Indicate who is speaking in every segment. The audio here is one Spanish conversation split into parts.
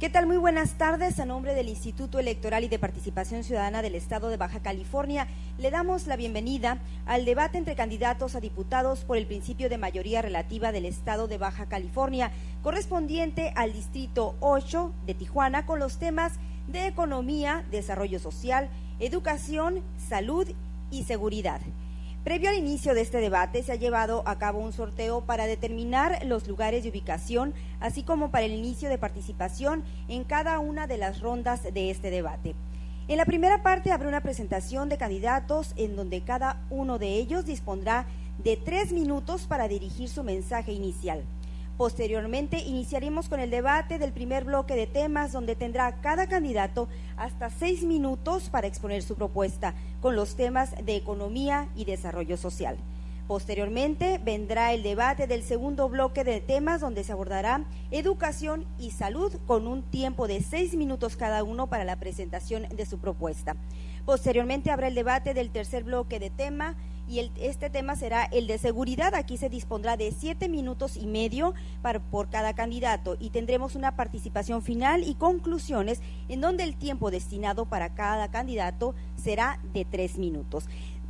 Speaker 1: ¿Qué tal? Muy buenas tardes. A nombre del Instituto Electoral y de Participación Ciudadana del Estado de Baja California, le damos la bienvenida al debate entre candidatos a diputados por el principio de mayoría relativa del Estado de Baja California, correspondiente al Distrito 8 de Tijuana, con los temas de economía, desarrollo social, educación, salud y seguridad. Previo al inicio de este debate se ha llevado a cabo un sorteo para determinar los lugares de ubicación, así como para el inicio de participación en cada una de las rondas de este debate. En la primera parte habrá una presentación de candidatos en donde cada uno de ellos dispondrá de 3 minutos para dirigir su mensaje inicial. Posteriormente iniciaremos con el debate del primer bloque de temas, donde tendrá cada candidato hasta 6 minutos para exponer su propuesta, con los temas de economía y desarrollo social. Posteriormente vendrá el debate del segundo bloque de temas, donde se abordará educación y salud, con un tiempo de 6 minutos cada uno para la presentación de su propuesta. Posteriormente habrá el debate del tercer bloque de tema, y este tema será el de seguridad. Aquí se dispondrá de 7 minutos y medio por cada candidato, y tendremos una participación final y conclusiones en donde el tiempo destinado para cada candidato será de 3 minutos.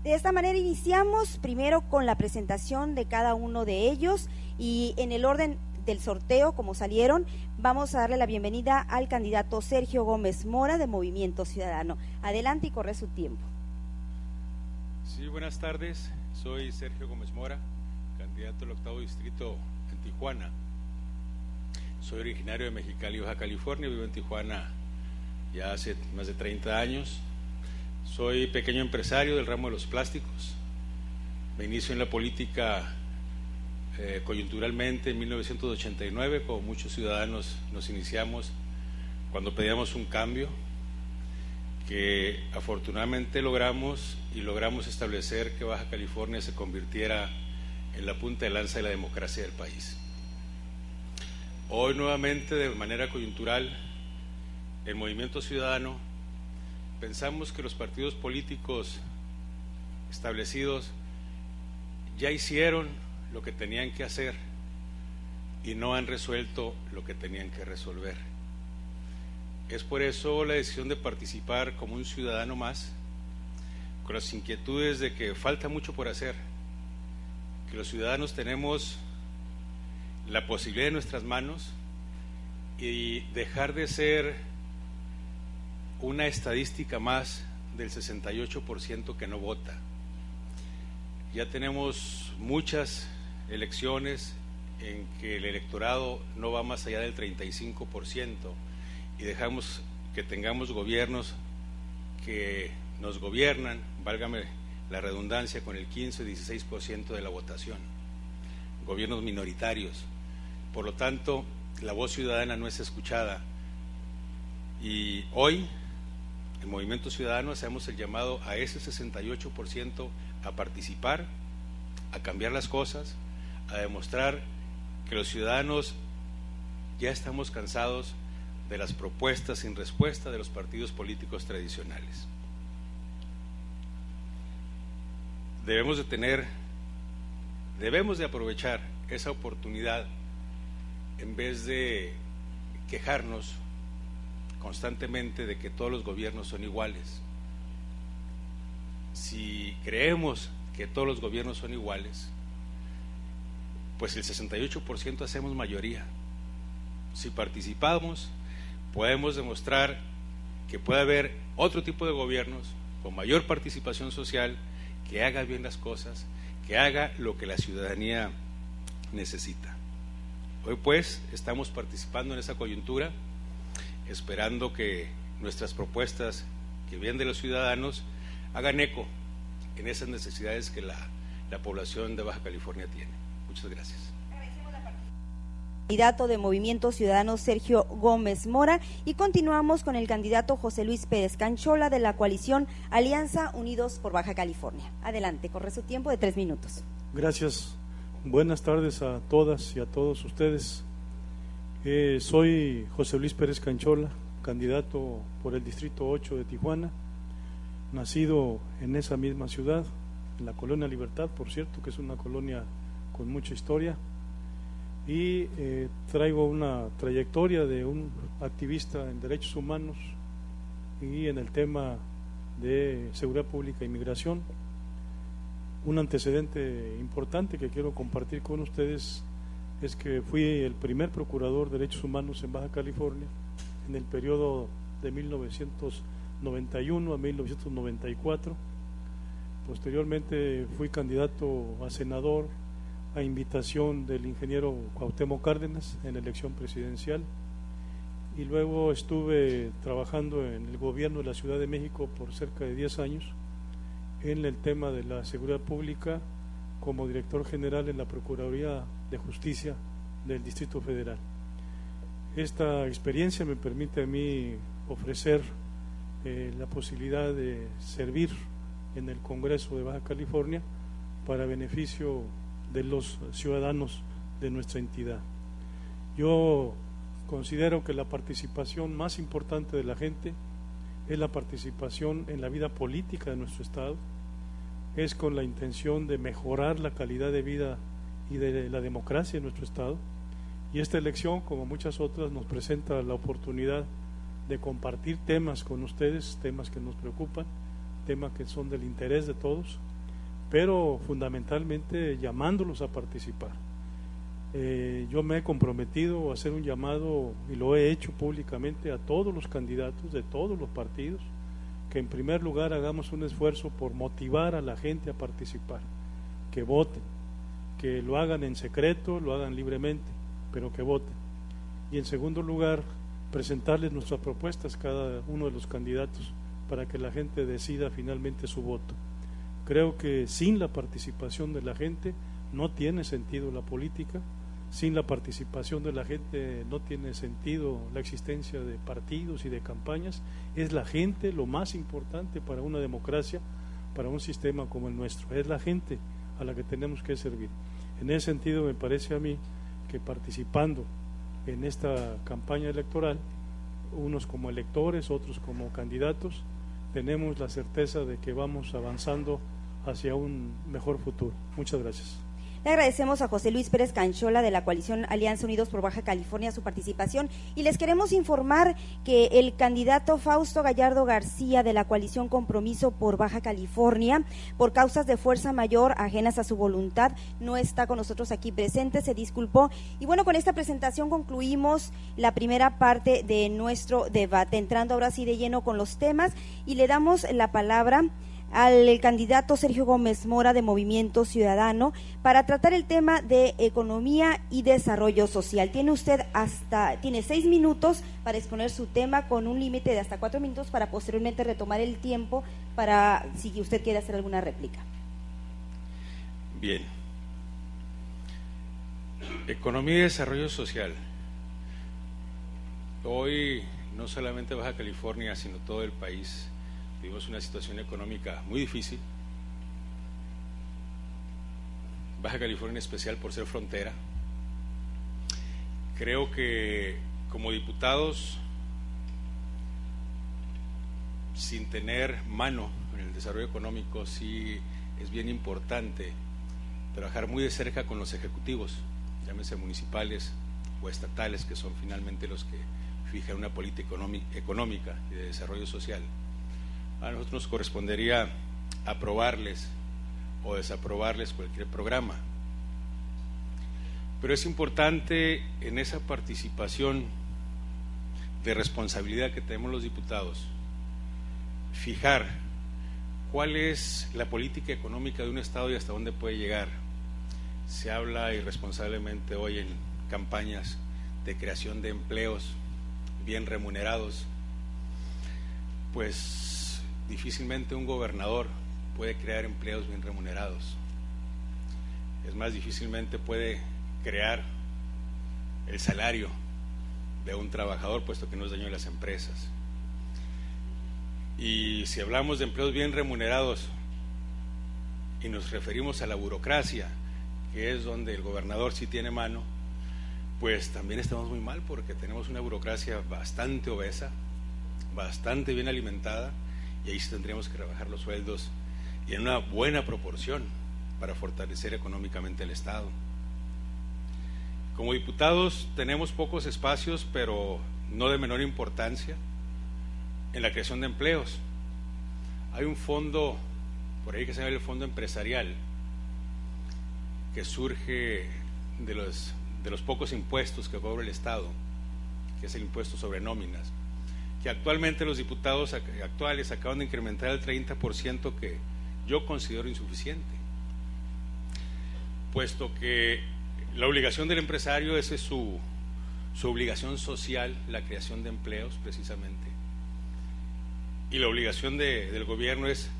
Speaker 1: De esta manera iniciamos primero con la presentación de cada uno de ellos, y en el orden del sorteo, como salieron, vamos a darle la bienvenida al candidato Sergio Gómez Mora, de Movimiento Ciudadano. Adelante y corre su tiempo.
Speaker 2: Sí, buenas tardes, soy Sergio Gómez Mora, candidato al 8º distrito en Tijuana. Soy originario de Mexicali, Baja California, vivo en Tijuana ya hace más de 30 años. Soy pequeño empresario del ramo de los plásticos. Me inicio en la política coyunturalmente en 1989, como muchos ciudadanos nos iniciamos cuando pedíamos un cambio, que afortunadamente logramos establecer que Baja California se convirtiera en la punta de lanza de la democracia del país. Hoy nuevamente, de manera coyuntural, el Movimiento Ciudadano pensamos que los partidos políticos establecidos ya hicieron lo que tenían que hacer y no han resuelto lo que tenían que resolver. Es por eso la decisión de participar como un ciudadano más, con las inquietudes de que falta mucho por hacer, que los ciudadanos tenemos la posibilidad en nuestras manos, y dejar de ser una estadística más del 68% que no vota. Ya tenemos muchas elecciones en que el electorado no va más allá del 35%, y dejamos que tengamos gobiernos que nos gobiernan, válgame la redundancia, con el 15 o 16% de la votación, gobiernos minoritarios. Por lo tanto, la voz ciudadana no es escuchada, y hoy el Movimiento Ciudadano hacemos el llamado a ese 68% a participar, a cambiar las cosas, a demostrar que los ciudadanos ya estamos cansados de las propuestas sin respuesta de los partidos políticos tradicionales. Debemos de aprovechar esa oportunidad, en vez de quejarnos constantemente de que todos los gobiernos son iguales. Si creemos que todos los gobiernos son iguales, pues el 68% hacemos mayoría. Si participamos, podemos demostrar que puede haber otro tipo de gobiernos con mayor participación social, que haga bien las cosas, que haga lo que la ciudadanía necesita. Hoy pues estamos participando en esa coyuntura, esperando que nuestras propuestas, que vienen de los ciudadanos, hagan eco en esas necesidades que la población de Baja California tiene. Muchas gracias.
Speaker 1: Candidato de Movimiento Ciudadano Sergio Gómez Mora, y continuamos con el candidato José Luis Pérez Canchola, de la coalición Alianza Unidos por Baja California. Adelante, corre su tiempo de 3 minutos.
Speaker 3: Gracias. Buenas tardes a todas y a todos ustedes. Soy José Luis Pérez Canchola, candidato por el Distrito 8 de Tijuana, nacido en esa misma ciudad, en la Colonia Libertad, por cierto, que es una colonia con mucha historia. y traigo una trayectoria de un activista en derechos humanos y en el tema de seguridad pública e inmigración. Un antecedente importante que quiero compartir con ustedes es que fui el primer procurador de derechos humanos en Baja California en el periodo de 1991 a 1994. Posteriormente fui candidato a senador a invitación del ingeniero Cuauhtémoc Cárdenas en la elección presidencial, y luego estuve trabajando en el gobierno de la Ciudad de México por cerca de 10 años en el tema de la seguridad pública como director general en la Procuraduría de Justicia del Distrito Federal. Esta experiencia me permite a mí ofrecer la posibilidad de servir en el Congreso de Baja California para beneficio de los ciudadanos de nuestra entidad. Yo considero que la participación más importante de la gente es la participación en la vida política de nuestro Estado, es con la intención de mejorar la calidad de vida y de la democracia en nuestro Estado, y esta elección, como muchas otras, nos presenta la oportunidad de compartir temas con ustedes, temas que nos preocupan, temas que son del interés de todos, pero fundamentalmente llamándolos a participar. Yo me he comprometido a hacer un llamado, y lo he hecho públicamente, a todos los candidatos de todos los partidos, que en primer lugar hagamos un esfuerzo por motivar a la gente a participar, que voten, que lo hagan en secreto, lo hagan libremente, pero que voten. Y en segundo lugar, presentarles nuestras propuestas cada uno de los candidatos para que la gente decida finalmente su voto. Creo que sin la participación de la gente no tiene sentido la política, sin la participación de la gente no tiene sentido la existencia de partidos y de campañas. Es la gente lo más importante para una democracia, para un sistema como el nuestro. Es la gente a la que tenemos que servir. En ese sentido, me parece a mí que participando en esta campaña electoral, unos como electores, otros como candidatos, tenemos la certeza de que vamos avanzando hacia un mejor futuro. Muchas gracias.
Speaker 1: Le agradecemos a José Luis Pérez Canchola de la coalición Alianza Unidos por Baja California su participación, y les queremos informar que el candidato Fausto Gallardo García de la coalición Compromiso por Baja California, por causas de fuerza mayor ajenas a su voluntad, no está con nosotros aquí presente, se disculpó. Y bueno, con esta presentación concluimos la primera parte de nuestro debate, entrando ahora sí de lleno con los temas, y le damos la palabra al candidato Sergio Gómez Mora de Movimiento Ciudadano para tratar el tema de economía y desarrollo social. Tiene 6 minutos para exponer su tema, con un límite de hasta 4 minutos para posteriormente retomar el tiempo para si usted quiere hacer alguna réplica.
Speaker 2: Bien. Economía y desarrollo social. Hoy no solamente Baja California, sino todo el país vivimos una situación económica muy difícil. Baja California en especial por ser frontera. Creo que como diputados, sin tener mano en el desarrollo económico, sí es bien importante trabajar muy de cerca con los ejecutivos, llámese municipales o estatales, que son finalmente los que fijan una política económica y de desarrollo social. A nosotros nos correspondería aprobarles o desaprobarles cualquier programa, pero es importante en esa participación de responsabilidad que tenemos los diputados fijar cuál es la política económica de un estado y hasta dónde puede llegar. Se habla irresponsablemente hoy en campañas de creación de empleos bien remunerados, pues difícilmente un gobernador puede crear empleos bien remunerados. Es más, difícilmente puede crear el salario de un trabajador, puesto que no es dueño de las empresas. Y si hablamos de empleos bien remunerados y nos referimos a la burocracia, que es donde el gobernador sí tiene mano, pues también estamos muy mal, porque tenemos una burocracia bastante obesa, bastante bien alimentada, y ahí sí tendríamos que rebajar los sueldos y en una buena proporción para fortalecer económicamente el Estado. Como diputados tenemos pocos espacios, pero no de menor importancia, en la creación de empleos. Hay un fondo, por ahí que se llama el Fondo Empresarial, que surge de los pocos impuestos que cobra el Estado, que es el impuesto sobre nóminas, que actualmente los diputados actuales acaban de incrementar el 30%, que yo considero insuficiente, puesto que la obligación del empresario, esa es su obligación social, la creación de empleos precisamente, y la obligación del gobierno es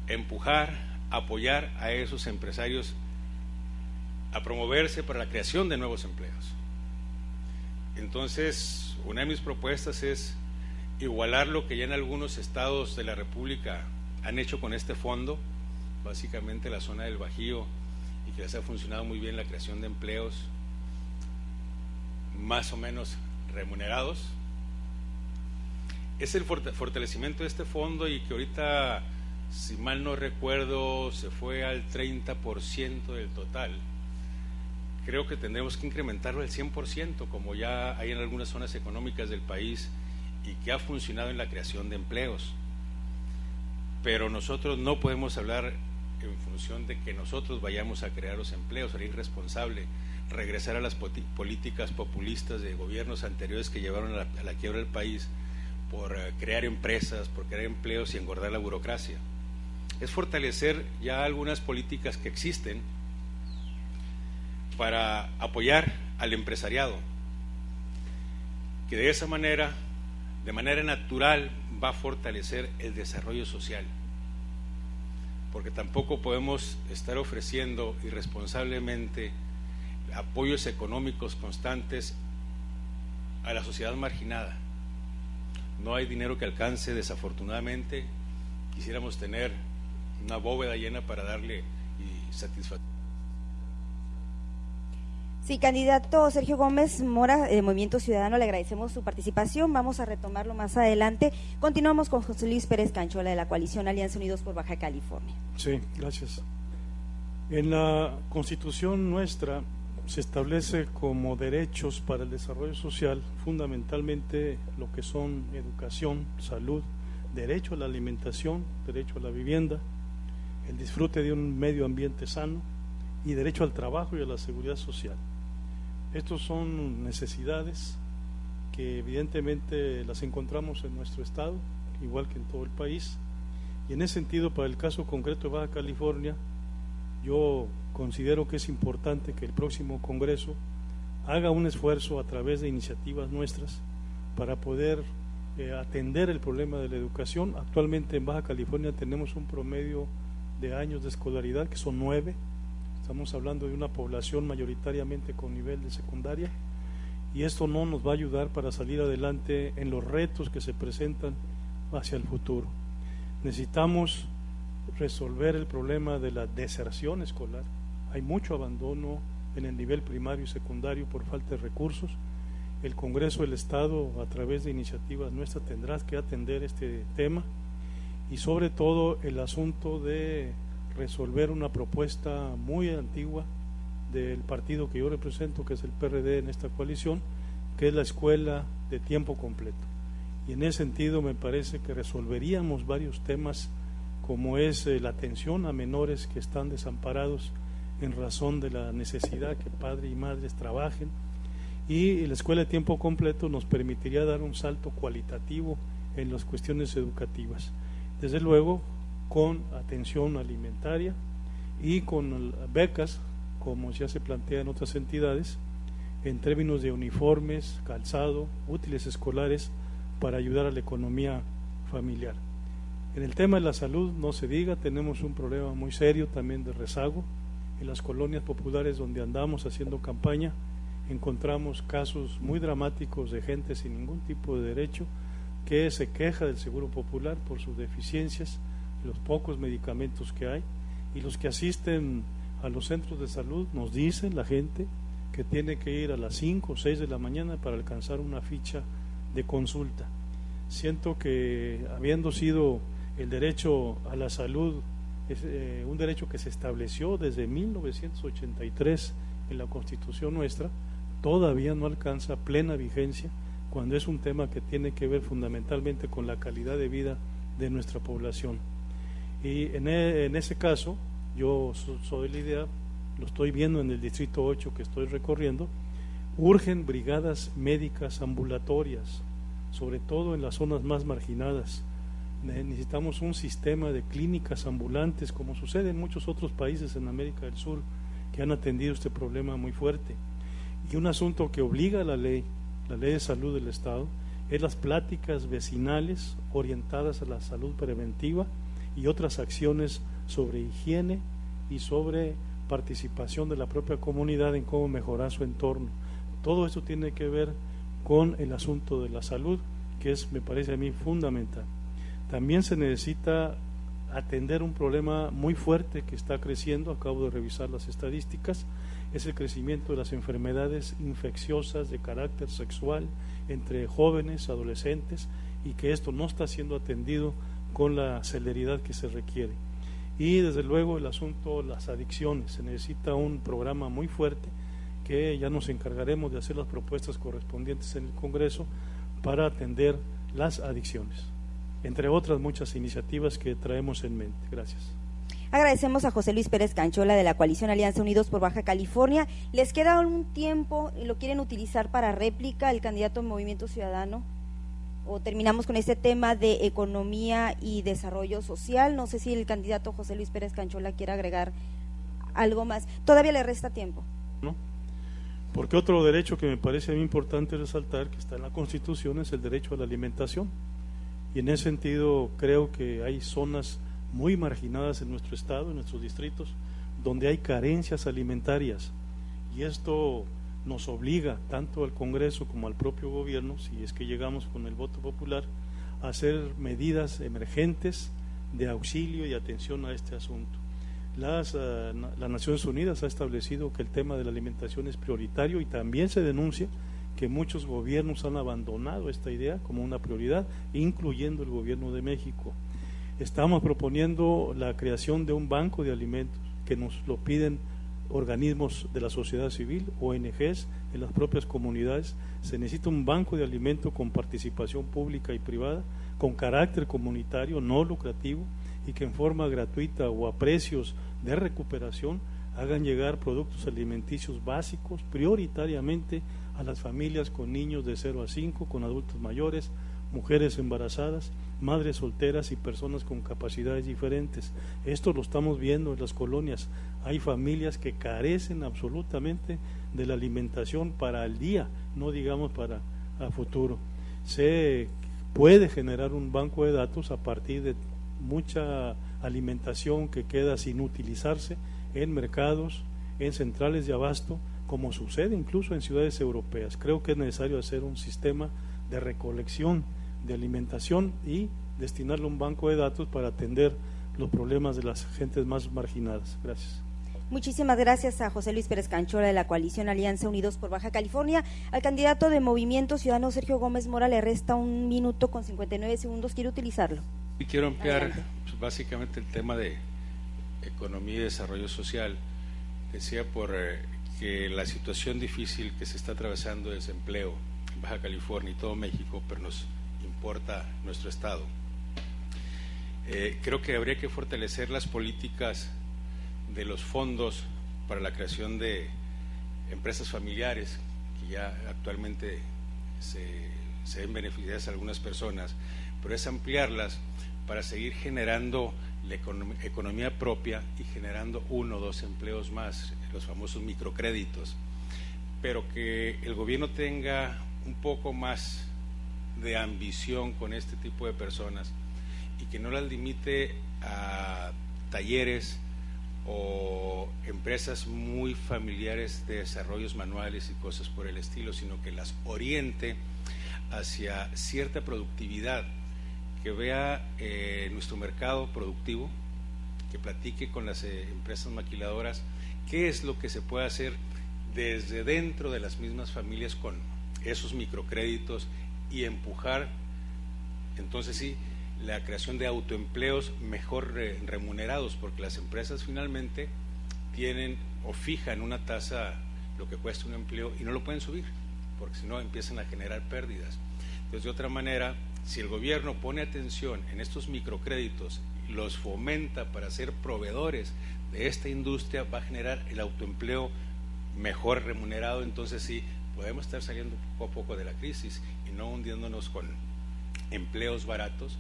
Speaker 2: empujar, apoyar a esos empresarios a promoverse para la creación de nuevos empleos. Entonces, una de mis propuestas es igualar lo que ya en algunos estados de la República han hecho con este fondo, básicamente la zona del Bajío, y que les ha funcionado muy bien la creación de empleos más o menos remunerados. Es el fortalecimiento de este fondo, y que ahorita, si mal no recuerdo, se fue al 30% del total. Creo que tendremos que incrementarlo al 100%, como ya hay en algunas zonas económicas del país y que ha funcionado en la creación de empleos. Pero nosotros no podemos hablar en función de que nosotros vayamos a crear los empleos. Sería irresponsable regresar a las políticas populistas de gobiernos anteriores que llevaron a la quiebra del país por crear empresas, por crear empleos y engordar la burocracia. Es fortalecer ya algunas políticas que existen para apoyar al empresariado, que de esa manera, de manera natural, va a fortalecer el desarrollo social, porque tampoco podemos estar ofreciendo irresponsablemente apoyos económicos constantes a la sociedad marginada. No hay dinero que alcance, desafortunadamente. Quisiéramos tener una bóveda llena para darle y satisfacer.
Speaker 1: Sí, candidato Sergio Gómez Mora, Movimiento Ciudadano, le agradecemos su participación. Vamos a retomarlo más adelante. Continuamos con José Luis Pérez Canchola, de la coalición Alianza Unidos por Baja California.
Speaker 3: Sí, gracias. En la Constitución nuestra se establece como derechos para el desarrollo social fundamentalmente lo que son educación, salud, derecho a la alimentación, derecho a la vivienda, el disfrute de un medio ambiente sano y derecho al trabajo y a la seguridad social. Estos son necesidades que evidentemente las encontramos en nuestro estado, igual que en todo el país, y en ese sentido, para el caso concreto de Baja California, yo considero que es importante que el próximo Congreso haga un esfuerzo a través de iniciativas nuestras para poder atender el problema de la educación. Actualmente en Baja California tenemos un promedio de años de escolaridad que son 9. Estamos hablando de una población mayoritariamente con nivel de secundaria, y esto no nos va a ayudar para salir adelante en los retos que se presentan hacia el futuro. Necesitamos resolver el problema de la deserción escolar. Hay mucho abandono en el nivel primario y secundario por falta de recursos. El Congreso del Estado, a través de iniciativas nuestras, tendrá que atender este tema, y sobre todo el asunto de resolver una propuesta muy antigua del partido que yo represento, que es el PRD en esta coalición, que es la escuela de tiempo completo. Y en ese sentido me parece que resolveríamos varios temas, como es la atención a menores que están desamparados en razón de la necesidad que padres y madres trabajen, y la escuela de tiempo completo nos permitiría dar un salto cualitativo en las cuestiones educativas, desde luego con atención alimentaria y con becas, como ya se plantea en otras entidades, en términos de uniformes, calzado, útiles escolares, para ayudar a la economía familiar. En el tema de la salud, no se diga, tenemos un problema muy serio también de rezago. En las colonias populares donde andamos haciendo campaña, encontramos casos muy dramáticos de gente sin ningún tipo de derecho que se queja del Seguro Popular por sus deficiencias, los pocos medicamentos que hay, y los que asisten a los centros de salud nos dicen, la gente, que tiene que ir a las 5 o 6 de la mañana para alcanzar una ficha de consulta. Siento que, habiendo sido el derecho a la salud un derecho que se estableció desde 1983 en la Constitución nuestra, todavía no alcanza plena vigencia cuando es un tema que tiene que ver fundamentalmente con la calidad de vida de nuestra población. Y en ese caso, yo soy la idea, lo estoy viendo en el Distrito 8 que estoy recorriendo, urgen brigadas médicas ambulatorias, sobre todo en las zonas más marginadas. Necesitamos un sistema de clínicas ambulantes, como sucede en muchos otros países en América del Sur, que han atendido este problema muy fuerte. Y un asunto que obliga a la ley de salud del Estado, es las pláticas vecinales orientadas a la salud preventiva y otras acciones sobre higiene y sobre participación de la propia comunidad en cómo mejorar su entorno. Todo esto tiene que ver con el asunto de la salud, que es, me parece a mí, fundamental. También se necesita atender un problema muy fuerte que está creciendo, acabo de revisar las estadísticas, es el crecimiento de las enfermedades infecciosas de carácter sexual entre jóvenes, adolescentes, y que esto no está siendo atendido con la celeridad que se requiere. Y desde luego el asunto de las adicciones, se necesita un programa muy fuerte que ya nos encargaremos de hacer las propuestas correspondientes en el Congreso para atender las adicciones, entre otras muchas iniciativas que traemos en mente. Gracias.
Speaker 1: Agradecemos a José Luis Pérez Canchola de la coalición Alianza Unidos por Baja California. ¿Les queda un tiempo y lo quieren utilizar para réplica el candidato de Movimiento Ciudadano? ¿O terminamos con este tema de economía y desarrollo social? No sé si el candidato José Luis Pérez Canchola quiere agregar algo más. Todavía le resta tiempo.
Speaker 3: No, porque otro derecho que me parece muy importante resaltar, que está en la Constitución, es el derecho a la alimentación. Y en ese sentido creo que hay zonas muy marginadas en nuestro estado, en nuestros distritos, donde hay carencias alimentarias, y esto nos obliga tanto al Congreso como al propio gobierno, si es que llegamos con el voto popular, a hacer medidas emergentes de auxilio y atención a este asunto. Las Naciones Unidas ha establecido que el tema de la alimentación es prioritario, y también se denuncia que muchos gobiernos han abandonado esta idea como una prioridad, incluyendo el gobierno de México. Estamos proponiendo la creación de un banco de alimentos, que nos lo piden organismos de la sociedad civil, ONGs, en las propias comunidades. Se necesita un banco de alimentos con participación pública y privada, con carácter comunitario, no lucrativo, y que en forma gratuita o a precios de recuperación hagan llegar productos alimenticios básicos prioritariamente a las familias con niños de 0 a 5, con adultos mayores, mujeres embarazadas, madres solteras y personas con capacidades diferentes. Esto lo estamos viendo en las colonias. Hay familias que carecen absolutamente de la alimentación para el día, no digamos para a futuro. Se puede generar un banco de datos a partir de mucha alimentación que queda sin utilizarse en mercados, en centrales de abasto, como sucede incluso en ciudades europeas. Creo que es necesario hacer un sistema de recolección de alimentación y destinarle un banco de datos para atender los problemas de las gentes más marginadas. Gracias.
Speaker 1: Muchísimas gracias a José Luis Pérez Canchola de la coalición Alianza Unidos por Baja California. Al candidato de Movimiento Ciudadano Sergio Gómez Mora le resta 1 minuto con 59 segundos. ¿Quiere utilizarlo?
Speaker 2: Y quiero ampliar básicamente el tema de economía y desarrollo social. Decía que la situación difícil que se está atravesando de desempleo en Baja California y todo México, pero nos importa nuestro estado. Creo que habría que fortalecer las políticas de los fondos para la creación de empresas familiares, que ya actualmente se ven beneficiadas a algunas personas, pero es ampliarlas para seguir generando la economía propia y generando 1 o 2 empleos más, los famosos microcréditos, pero que el gobierno tenga un poco más de ambición con este tipo de personas y que no las limite a talleres o empresas muy familiares de desarrollos manuales y cosas por el estilo, sino que las oriente hacia cierta productividad, que vea nuestro mercado productivo, que platique con las empresas maquiladoras qué es lo que se puede hacer desde dentro de las mismas familias con esos microcréditos y empujar entonces sí la creación de autoempleos mejor remunerados, porque las empresas finalmente tienen o fijan una tasa lo que cuesta un empleo y no lo pueden subir, porque si no empiezan a generar pérdidas. Entonces, de otra manera, si el gobierno pone atención en estos microcréditos y los fomenta para ser proveedores de esta industria, va a generar el autoempleo mejor remunerado. Entonces sí, podemos estar saliendo poco a poco de la crisis y no hundiéndonos con empleos baratos,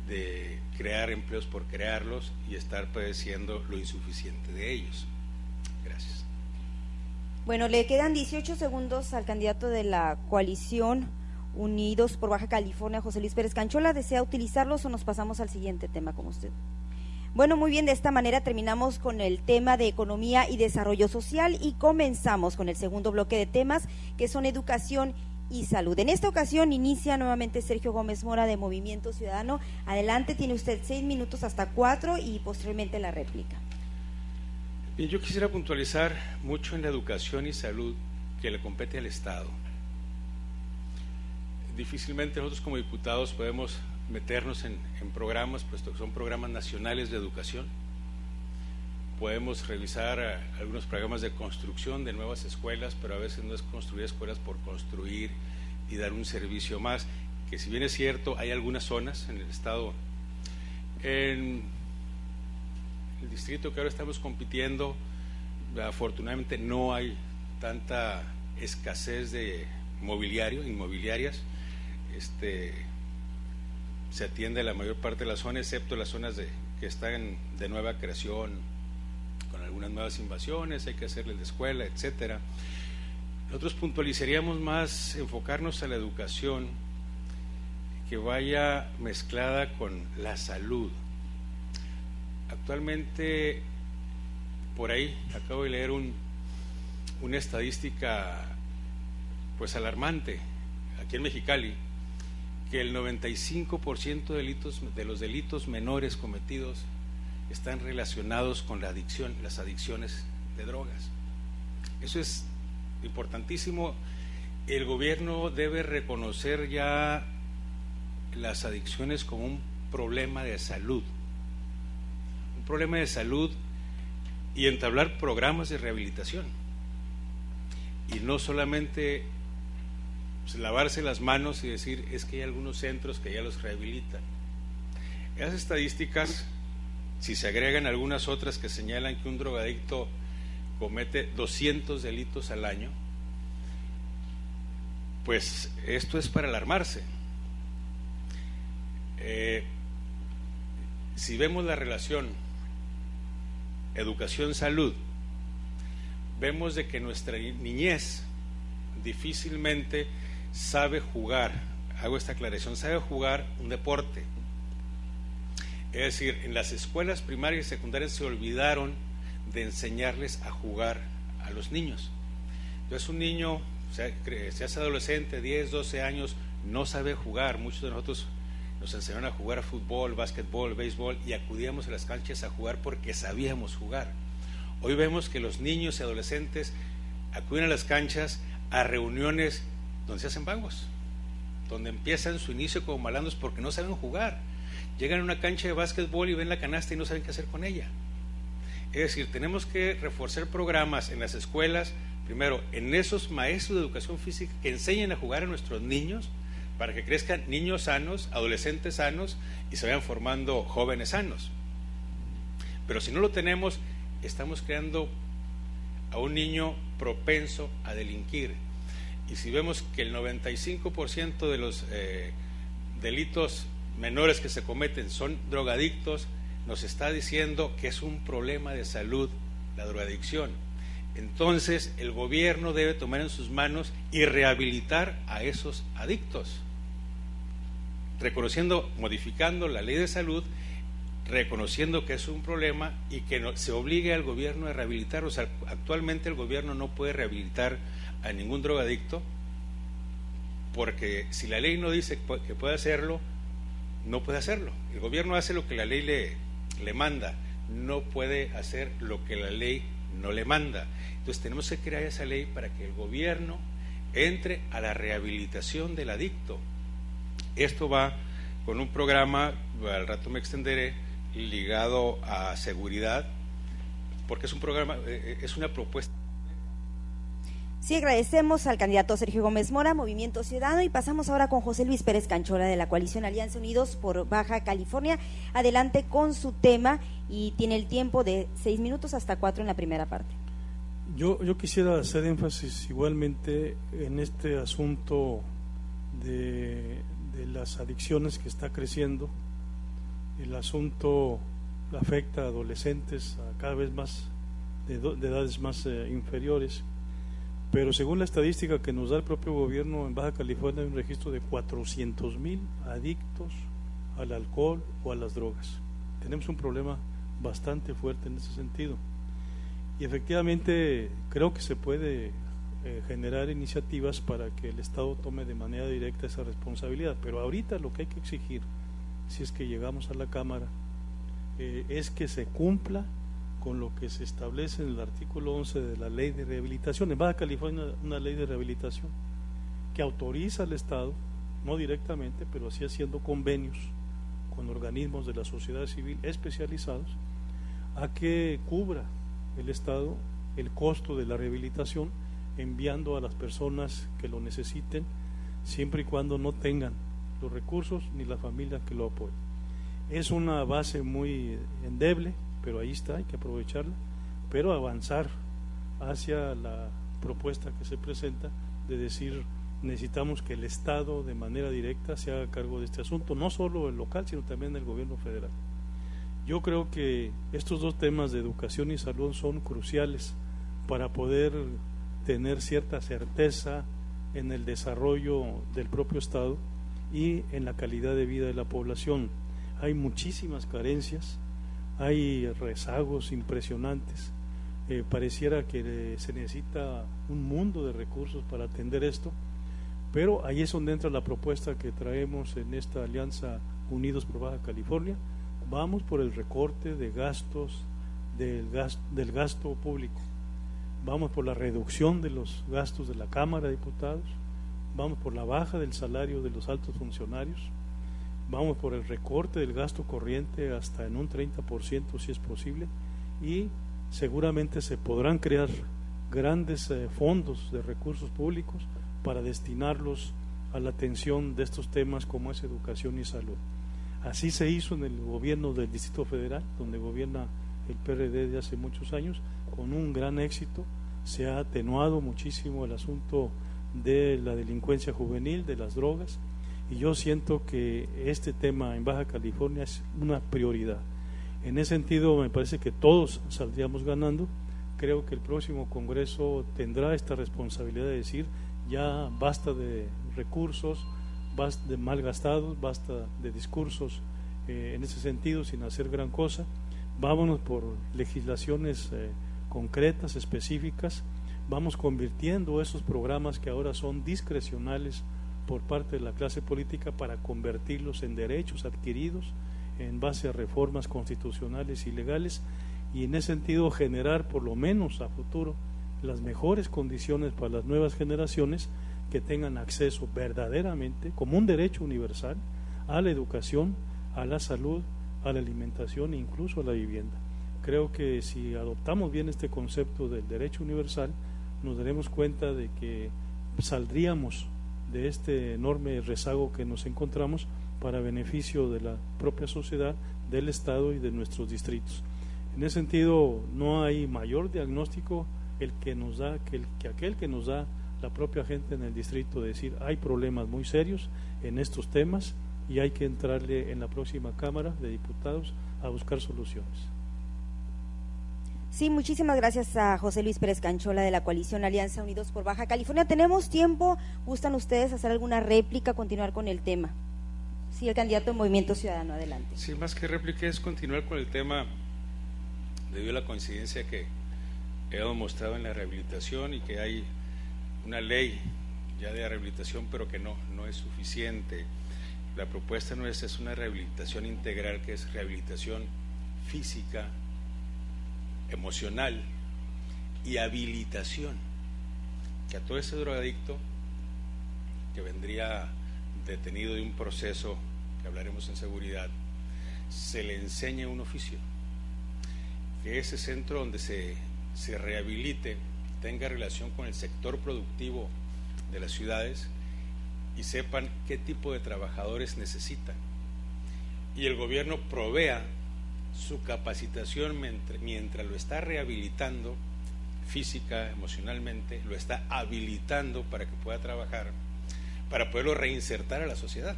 Speaker 2: de crear empleos por crearlos y estar padeciendo lo insuficiente de ellos. Gracias.
Speaker 1: Bueno, le quedan 18 segundos al candidato de la coalición Unidos por Baja California, José Luis Pérez Canchola. ¿Desea utilizarlos o nos pasamos al siguiente tema como usted? Bueno, muy bien, de esta manera terminamos con el tema de economía y desarrollo social y comenzamos con el segundo bloque de temas, que son educación y salud. En esta ocasión inicia nuevamente Sergio Gómez Mora de Movimiento Ciudadano. Adelante, tiene usted 6 minutos hasta 4 y posteriormente la réplica.
Speaker 2: Bien, yo quisiera puntualizar mucho en la educación y salud que le compete al Estado. Difícilmente nosotros como diputados podemos meternos en programas, puesto que son programas nacionales de educación. Podemos revisar algunos programas de construcción de nuevas escuelas, pero a veces no es construir escuelas por construir y dar un servicio más, que si bien es cierto, hay algunas zonas en el estado, en el distrito que ahora estamos compitiendo, afortunadamente no hay tanta escasez de inmobiliarias. Se atiende a la mayor parte de la zona, excepto las zonas que están de nueva creación, con algunas nuevas invasiones, hay que hacerles de escuela, etcétera. Nosotros puntualizaríamos más, enfocarnos a la educación que vaya mezclada con la salud. Actualmente, por ahí, acabo de leer una estadística pues alarmante, aquí en Mexicali, que el 95% de los delitos menores cometidos están relacionados con las adicciones de drogas. Eso es importantísimo. El gobierno debe reconocer ya las adicciones como un problema de salud, y entablar programas de rehabilitación, y no solamente pues lavarse las manos y decir es que hay algunos centros que ya los rehabilitan. Esas estadísticas, si se agregan algunas otras que señalan que un drogadicto comete 200 delitos al año, pues esto es para alarmarse. Si vemos la relación educación-salud, vemos de que nuestra niñez difícilmente sabe jugar, hago esta aclaración, sabe jugar un deporte. Es decir, en las escuelas primarias y secundarias se olvidaron de enseñarles a jugar a los niños. Entonces un niño, se hace adolescente, 10, 12 años, no sabe jugar. Muchos de nosotros nos enseñaron a jugar a fútbol, básquetbol, béisbol, y acudíamos a las canchas a jugar porque sabíamos jugar. Hoy vemos que los niños y adolescentes acuden a las canchas a reuniones donde se hacen vagos, donde empiezan su inicio como malandros porque no saben jugar. Llegan a una cancha de básquetbol y ven la canasta y no saben qué hacer con ella. Es decir, tenemos que reforzar programas en las escuelas, primero en esos maestros de educación física que enseñen a jugar a nuestros niños, para que crezcan niños sanos, adolescentes sanos y se vayan formando jóvenes sanos. Pero si no lo tenemos, estamos creando a un niño propenso a delinquir. Y si vemos que el 95% de los delitos menores que se cometen son drogadictos, nos está diciendo que es un problema de salud la drogadicción. Entonces el gobierno debe tomar en sus manos y rehabilitar a esos adictos, reconociendo, modificando la ley de salud, reconociendo que es un problema y que se obligue al gobierno a rehabilitar. O sea, actualmente el gobierno no puede rehabilitar a ningún drogadicto, porque si la ley no dice que puede hacerlo, no puede hacerlo. El gobierno hace lo que la ley le manda, no puede hacer lo que la ley no le manda. Entonces tenemos que crear esa ley para que el gobierno entre a la rehabilitación del adicto. Esto va con un programa, al rato me extenderé, ligado a seguridad, porque es un programa, es una propuesta.
Speaker 1: Sí, agradecemos al candidato Sergio Gómez Mora, Movimiento Ciudadano, y pasamos ahora con José Luis Pérez Canchola de la coalición Alianza Unidos por Baja California. Adelante con su tema y tiene el tiempo de 6 minutos hasta 4 en la primera parte.
Speaker 3: Yo quisiera hacer énfasis igualmente en este asunto de las adicciones que está creciendo. El asunto afecta a adolescentes a cada vez más de edades más inferiores, pero según la estadística que nos da el propio gobierno en Baja California hay un registro de 400,000 adictos al alcohol o a las drogas. Tenemos un problema bastante fuerte en ese sentido y efectivamente creo que se puede generar iniciativas para que el Estado tome de manera directa esa responsabilidad, pero ahorita lo que hay que exigir, si es que llegamos a la Cámara, es que se cumpla con lo que se establece en el artículo 11 de la ley de rehabilitación. En Baja California una ley de rehabilitación que autoriza al Estado, no directamente, pero sí haciendo convenios con organismos de la sociedad civil especializados, a que cubra el Estado el costo de la rehabilitación, enviando a las personas que lo necesiten, siempre y cuando no tengan los recursos ni la familia que lo apoye. Es una base muy endeble, pero ahí está, hay que aprovecharla, pero avanzar hacia la propuesta que se presenta de decir necesitamos que el Estado de manera directa se haga cargo de este asunto, no solo el local, sino también el gobierno federal. Yo creo que estos dos temas de educación y salud son cruciales para poder tener cierta certeza en el desarrollo del propio Estado y en la calidad de vida de la población. Hay muchísimas carencias, hay rezagos impresionantes, pareciera que se necesita un mundo de recursos para atender esto, pero ahí es donde entra la propuesta que traemos en esta Alianza Unidos por Baja California. Vamos por el recorte de gastos del gasto público, vamos por la reducción de los gastos de la Cámara de Diputados, vamos por la baja del salario de los altos funcionarios, vamos por el recorte del gasto corriente hasta en un 30% si es posible, y seguramente se podrán crear grandes fondos de recursos públicos para destinarlos a la atención de estos temas como es educación y salud. Así se hizo en el gobierno del Distrito Federal, donde gobierna el PRD de hace muchos años, con un gran éxito. Se ha atenuado muchísimo el asunto de la delincuencia juvenil, de las drogas, y yo siento que este tema en Baja California es una prioridad. En ese sentido me parece que todos saldríamos ganando. Creo que el próximo Congreso tendrá esta responsabilidad de decir ya basta de recursos, basta de mal gastados, basta de discursos en ese sentido sin hacer gran cosa. Vámonos por legislaciones concretas, específicas, vamos convirtiendo esos programas que ahora son discrecionales por parte de la clase política para convertirlos en derechos adquiridos en base a reformas constitucionales y legales, y en ese sentido generar por lo menos a futuro las mejores condiciones para las nuevas generaciones que tengan acceso verdaderamente como un derecho universal a la educación, a la salud, a la alimentación e incluso a la vivienda. Creo que si adoptamos bien este concepto del derecho universal, nos daremos cuenta de que saldríamos de este enorme rezago que nos encontramos para beneficio de la propia sociedad, del Estado y de nuestros distritos. En ese sentido, no hay mayor diagnóstico que aquel que nos da la propia gente en el distrito, de decir hay problemas muy serios en estos temas y hay que entrarle en la próxima Cámara de Diputados a buscar soluciones.
Speaker 1: Sí, muchísimas gracias a José Luis Pérez Canchola de la coalición Alianza Unidos por Baja California. ¿Tenemos tiempo? ¿Gustan ustedes hacer alguna réplica, continuar con el tema? Sí, el candidato de Movimiento Ciudadano, adelante.
Speaker 2: Sí, más que réplica es continuar con el tema debido a la coincidencia que hemos mostrado en la rehabilitación y que hay una ley ya de rehabilitación, pero que no es suficiente. La propuesta nuestra es una rehabilitación integral, que es rehabilitación física, emocional y habilitación, que a todo ese drogadicto que vendría detenido de un proceso que hablaremos en seguridad, se le enseñe un oficio, que ese centro donde se rehabilite tenga relación con el sector productivo de las ciudades y sepan qué tipo de trabajadores necesitan. Y el gobierno provea su capacitación mientras lo está rehabilitando física, emocionalmente, lo está habilitando para que pueda trabajar, para poderlo reinsertar a la sociedad.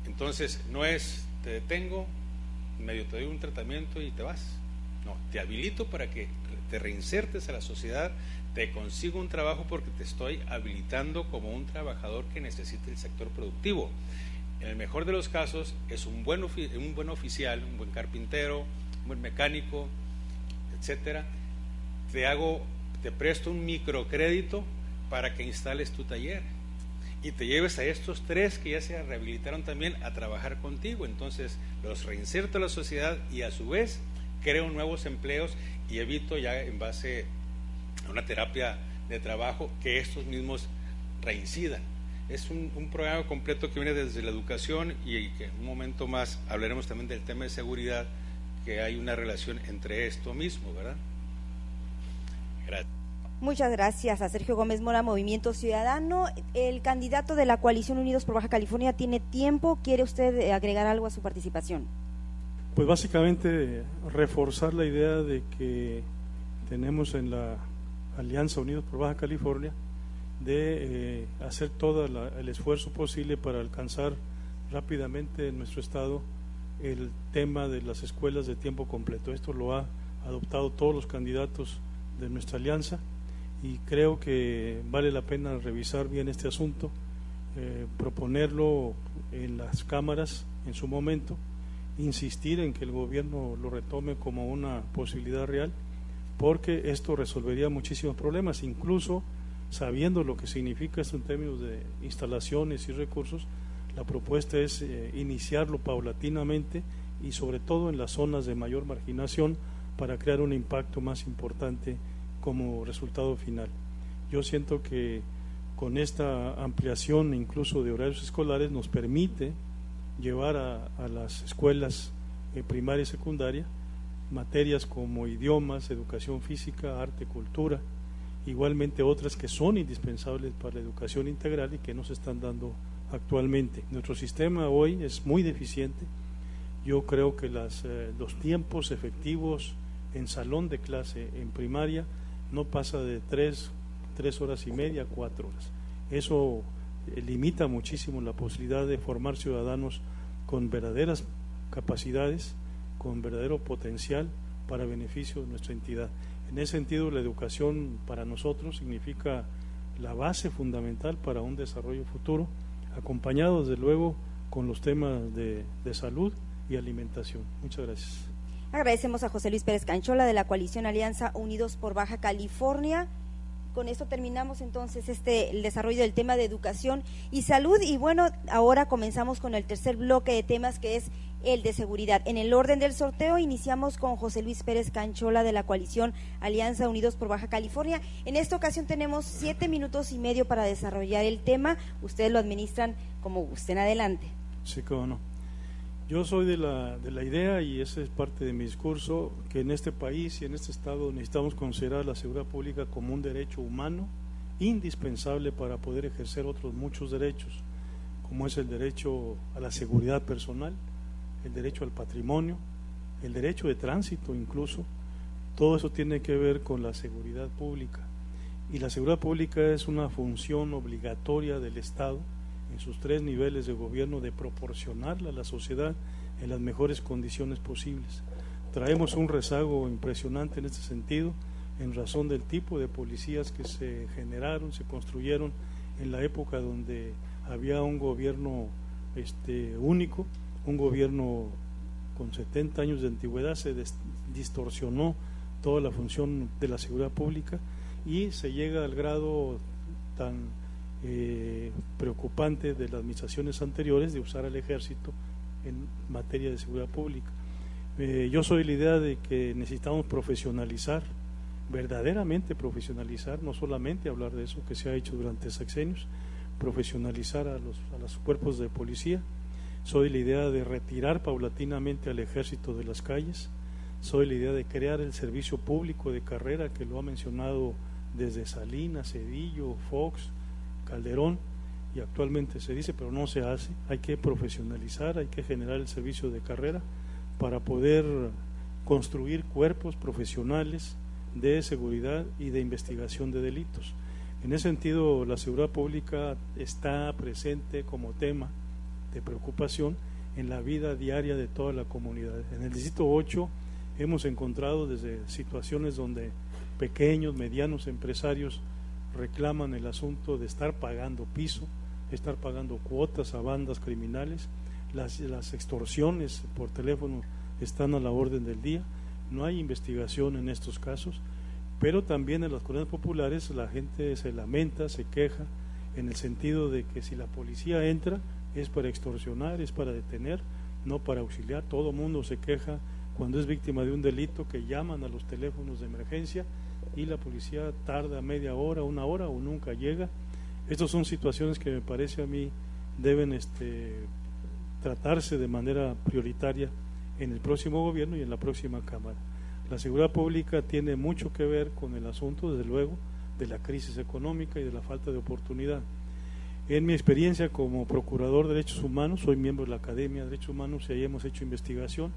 Speaker 2: Entonces, no es te detengo, medio te doy un tratamiento y te vas. No, te habilito para que te reinsertes a la sociedad, te consigo un trabajo porque te estoy habilitando como un trabajador que necesita el sector productivo. En el mejor de los casos es un buen oficial, un buen carpintero, un buen mecánico, etcétera. Te presto un microcrédito para que instales tu taller y te lleves a estos 3 que ya se rehabilitaron también a trabajar contigo. Entonces los reinserto a la sociedad y a su vez creo nuevos empleos y evito ya en base a una terapia de trabajo que estos mismos reincidan. Es un programa completo que viene desde la educación y que en un momento más hablaremos también del tema de seguridad, que hay una relación entre esto mismo, ¿verdad? Gracias.
Speaker 1: Muchas gracias a Sergio Gómez Mora, Movimiento Ciudadano. El candidato de la coalición Unidos por Baja California tiene tiempo. ¿Quiere usted agregar algo a su participación?
Speaker 3: Pues básicamente reforzar la idea de que tenemos en la Alianza Unidos por Baja California de hacer todo el esfuerzo posible para alcanzar rápidamente en nuestro estado el tema de las escuelas de tiempo completo. Esto lo ha adoptado todos los candidatos de nuestra alianza y creo que vale la pena revisar bien este asunto, proponerlo en las cámaras en su momento, insistir en que el gobierno lo retome como una posibilidad real, porque esto resolvería muchísimos problemas, incluso sabiendo lo que significa esto en términos de instalaciones y recursos. La propuesta es iniciarlo paulatinamente y sobre todo en las zonas de mayor marginación para crear un impacto más importante como resultado final. Yo siento que con esta ampliación incluso de horarios escolares nos permite llevar a las escuelas primaria y secundaria materias como idiomas, educación física, arte, cultura, igualmente otras que son indispensables para la educación integral y que no se están dando actualmente. Nuestro sistema hoy es muy deficiente. Yo creo que los tiempos efectivos en salón de clase en primaria no pasa de 3 horas y media, 4 horas. Eso limita muchísimo la posibilidad de formar ciudadanos con verdaderas capacidades, con verdadero potencial para beneficio de nuestra entidad. En ese sentido, la educación para nosotros significa la base fundamental para un desarrollo futuro, acompañado desde luego con los temas de salud y alimentación. Muchas gracias.
Speaker 1: Agradecemos a José Luis Pérez Canchola de la coalición Alianza Unidos por Baja California. Con esto terminamos entonces el desarrollo del tema de educación y salud, y bueno, ahora comenzamos con el tercer bloque de temas, que es el de seguridad. En el orden del sorteo iniciamos con José Luis Pérez Canchola de la coalición Alianza Unidos por Baja California. En esta ocasión tenemos 7 minutos y medio para desarrollar el tema. Ustedes lo administran como gusten. Adelante.
Speaker 3: Sí, cómo no. Yo soy de la idea, y esa es parte de mi discurso, que en este país y en este estado necesitamos considerar la seguridad pública como un derecho humano indispensable para poder ejercer otros muchos derechos, como es el derecho a la seguridad personal, el derecho al patrimonio, el derecho de tránsito incluso. Todo eso tiene que ver con la seguridad pública, y la seguridad pública es una función obligatoria del Estado en sus 3 niveles de gobierno, de proporcionarla a la sociedad en las mejores condiciones posibles. Traemos un rezago impresionante en este sentido, en razón del tipo de policías que se generaron, se construyeron en la época donde había un gobierno único, un gobierno con 70 años de antigüedad. Se distorsionó toda la función de la seguridad pública y se llega al grado tan preocupante de las administraciones anteriores de usar al ejército en materia de seguridad pública. Yo soy de la idea de que necesitamos profesionalizar, verdaderamente profesionalizar, no solamente hablar de eso que se ha hecho durante sexenios, profesionalizar a los cuerpos de policía. Soy de la idea de retirar paulatinamente al ejército de las calles. soy la idea de crear el servicio público de carrera, que lo ha mencionado desde Salinas, Cedillo, Fox, Calderón, y actualmente se dice, pero no se hace. Hay que profesionalizar, hay que generar el servicio de carrera para poder construir cuerpos profesionales de seguridad y de investigación de delitos. En ese sentido, la seguridad pública está presente como tema de preocupación en la vida diaria de toda la comunidad. En el Distrito 8 hemos encontrado desde situaciones donde pequeños, medianos empresarios reclaman el asunto de estar pagando piso, estar pagando cuotas a bandas criminales, las extorsiones por teléfono están a la orden del día, no hay investigación en estos casos, pero también en las colonias populares la gente se lamenta, se queja, en el sentido de que si la policía entra es para extorsionar, es para detener, no para auxiliar. Todo mundo se queja cuando es víctima de un delito, que llaman a los teléfonos de emergencia y la policía tarda media hora, una hora o nunca llega. Estas son situaciones que me parece a mí deben tratarse de manera prioritaria en el próximo gobierno y en la próxima Cámara. La seguridad pública tiene mucho que ver con el asunto, desde luego, de la crisis económica y de la falta de oportunidad. En mi experiencia como procurador de derechos humanos, soy miembro de la Academia de Derechos Humanos y ahí hemos hecho investigación.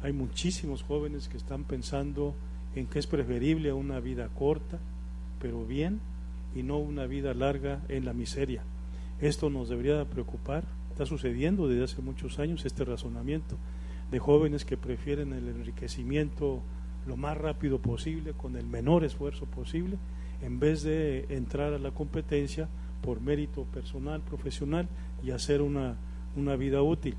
Speaker 3: Hay muchísimos jóvenes que están pensando en que es preferible una vida corta, pero bien, y no una vida larga en la miseria. Esto nos debería preocupar. Está sucediendo desde hace muchos años este razonamiento de jóvenes que prefieren el enriquecimiento lo más rápido posible, con el menor esfuerzo posible, en vez de entrar a la competencia por mérito personal, profesional, y hacer una vida útil.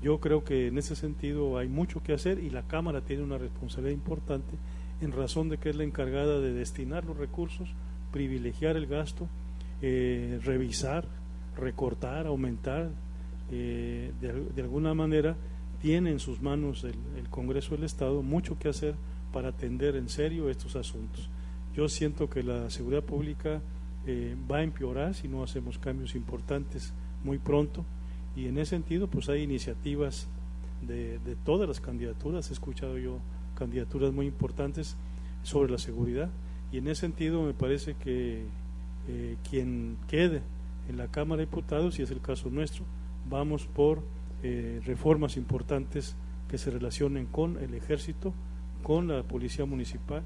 Speaker 3: Yo creo que en ese sentido hay mucho que hacer y la Cámara tiene una responsabilidad importante en razón de que es la encargada de destinar los recursos, privilegiar el gasto, revisar, recortar, aumentar. De alguna manera tiene en sus manos el Congreso del Estado mucho que hacer para atender en serio estos asuntos. Yo siento que la seguridad pública va a empeorar si no hacemos cambios importantes muy pronto, y en ese sentido pues hay iniciativas de todas las candidaturas. He escuchado yo candidaturas muy importantes sobre la seguridad, y en ese sentido me parece que quien quede en la Cámara de Diputados, y es el caso nuestro, vamos por reformas importantes que se relacionen con el Ejército, con la Policía Municipal,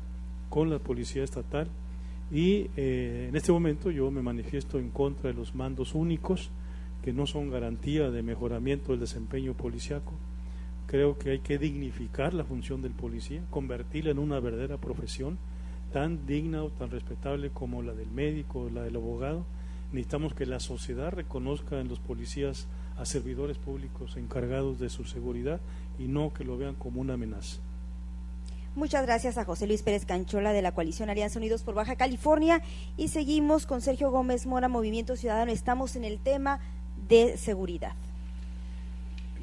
Speaker 3: con la Policía Estatal, y en este momento yo me manifiesto en contra de los mandos únicos, que no son garantía de mejoramiento del desempeño policiaco. Creo que hay que dignificar la función del policía, convertirla en una verdadera profesión, tan digna o tan respetable como la del médico o la del abogado. Necesitamos que la sociedad reconozca en los policías a servidores públicos encargados de su seguridad y no que lo vean como una amenaza.
Speaker 1: Muchas gracias a José Luis Pérez Canchola de la coalición Alianza Unidos por Baja California, y seguimos con Sergio Gómez Mora, Movimiento Ciudadano. Estamos en el tema de seguridad.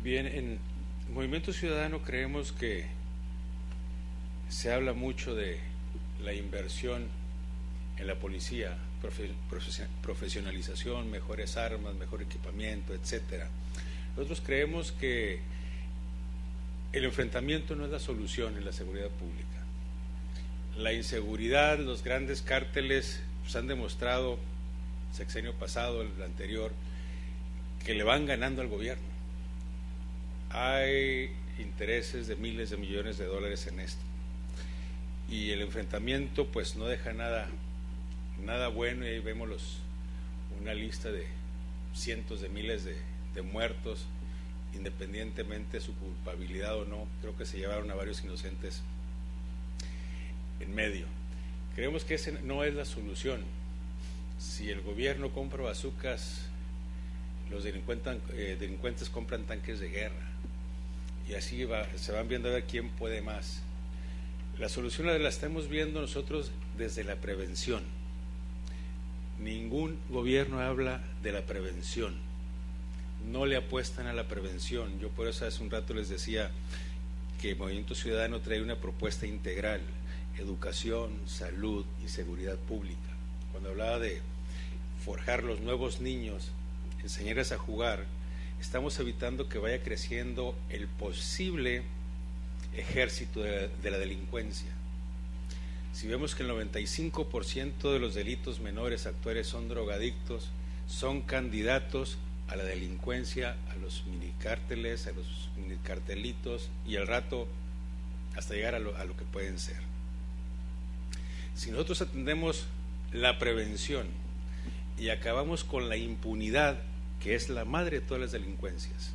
Speaker 2: Bien, en Movimiento Ciudadano creemos que se habla mucho de la inversión en la policía, profesionalización, mejores armas, mejor equipamiento, etcétera. Nosotros creemos que el enfrentamiento no es la solución en la seguridad pública. La inseguridad, los grandes cárteles pues, han demostrado, el sexenio pasado, el anterior, que le van ganando al gobierno. Hay intereses de miles de millones de dólares en esto. Y el enfrentamiento pues no deja nada bueno, y ahí vemos una lista de cientos de miles de muertos, independientemente de su culpabilidad o no. Creo que se llevaron a varios inocentes en medio. Creemos que esa no es la solución. Si el gobierno compra bazucas, los delincuentes compran tanques de guerra, y así se van viendo a ver quién puede más. La solución la estamos viendo nosotros desde la prevención. Ningún gobierno habla de la prevención, no le apuestan a la prevención. Yo por eso hace un rato les decía que Movimiento Ciudadano trae una propuesta integral: educación, salud y seguridad pública. Cuando hablaba de forjar los nuevos niños, enseñarles a jugar, estamos evitando que vaya creciendo el posible ejército de la delincuencia. Si vemos que el 95% de los delitos menores actuales son drogadictos, son candidatos a la delincuencia, a los minicárteles, a los minicartelitos y al rato hasta llegar a lo que pueden ser. Si nosotros atendemos la prevención y acabamos con la impunidad, que es la madre de todas las delincuencias.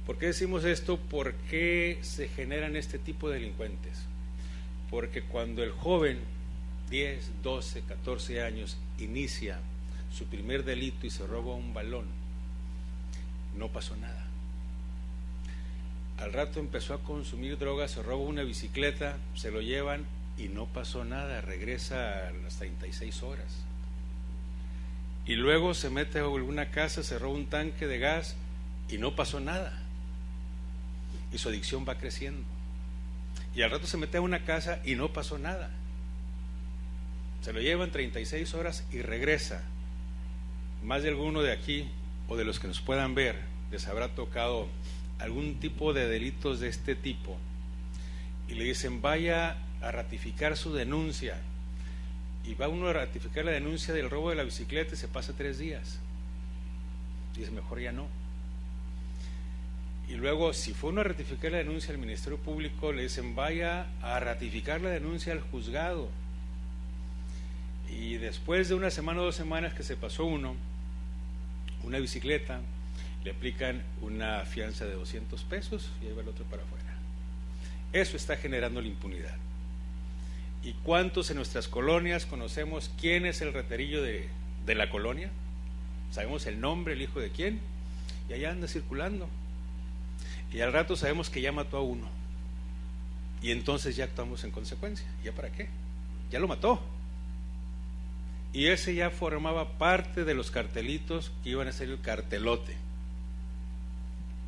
Speaker 2: ¿Por qué decimos esto? ¿Por qué se generan este tipo de delincuentes? Porque cuando el joven, 10, 12, 14 años, inicia su primer delito y se roba un balón, no pasó nada. Al rato empezó a consumir drogas, se roba una bicicleta, se lo llevan y no pasó nada, regresa a las 36 horas. Y luego se mete a alguna casa, se roba un tanque de gas y no pasó nada. Y su adicción va creciendo. Y al rato se mete a una casa y no pasó nada. Se lo llevan 36 horas y regresa. Más de alguno de aquí o de los que nos puedan ver les habrá tocado algún tipo de delitos de este tipo y le dicen vaya a ratificar su denuncia, y va uno a ratificar la denuncia del robo de la bicicleta y se pasa 3 días y dice mejor ya no. Y luego si fue uno a ratificar la denuncia al Ministerio Público, le dicen vaya a ratificar la denuncia al juzgado, y después de una semana o 2 semanas que se pasó uno una bicicleta, le aplican una fianza de 200 pesos y ahí va el otro para afuera. Eso está generando la impunidad. ¿Y cuántos en nuestras colonias conocemos quién es el raterillo de la colonia? Sabemos el nombre, el hijo de quién, y allá anda circulando. Y al rato sabemos que ya mató a uno. Y entonces ya actuamos en consecuencia. ¿Ya para qué? Ya lo mató. Y ese ya formaba parte de los cartelitos que iban a ser el cartelote.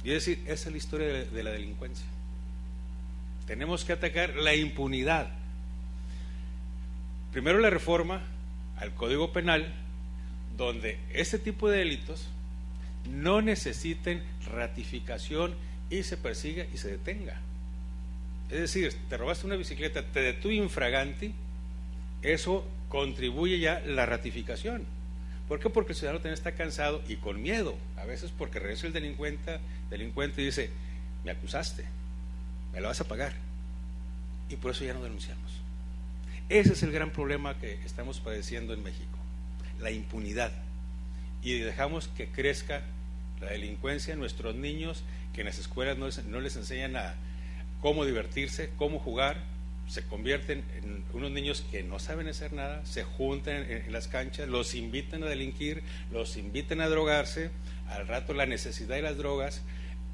Speaker 2: Y es decir, esa es la historia de la delincuencia. Tenemos que atacar la impunidad. Primero la reforma al Código Penal, donde este tipo de delitos no necesiten ratificación y se persiga y se detenga. Es decir, te robaste una bicicleta, te detuve infraganti, eso contribuye ya la ratificación. ¿Por qué? Porque el ciudadano también está cansado y con miedo, a veces porque regresa el delincuente y dice, me acusaste, me la vas a pagar, y por eso ya no denunciamos. Ese es el gran problema que estamos padeciendo en México, la impunidad, y dejamos que crezca la delincuencia. Nuestros niños que en las escuelas no les enseñan a cómo divertirse, cómo jugar, se convierten en unos niños que no saben hacer nada, se juntan en las canchas, los invitan a delinquir, los invitan a drogarse, al rato la necesidad de las drogas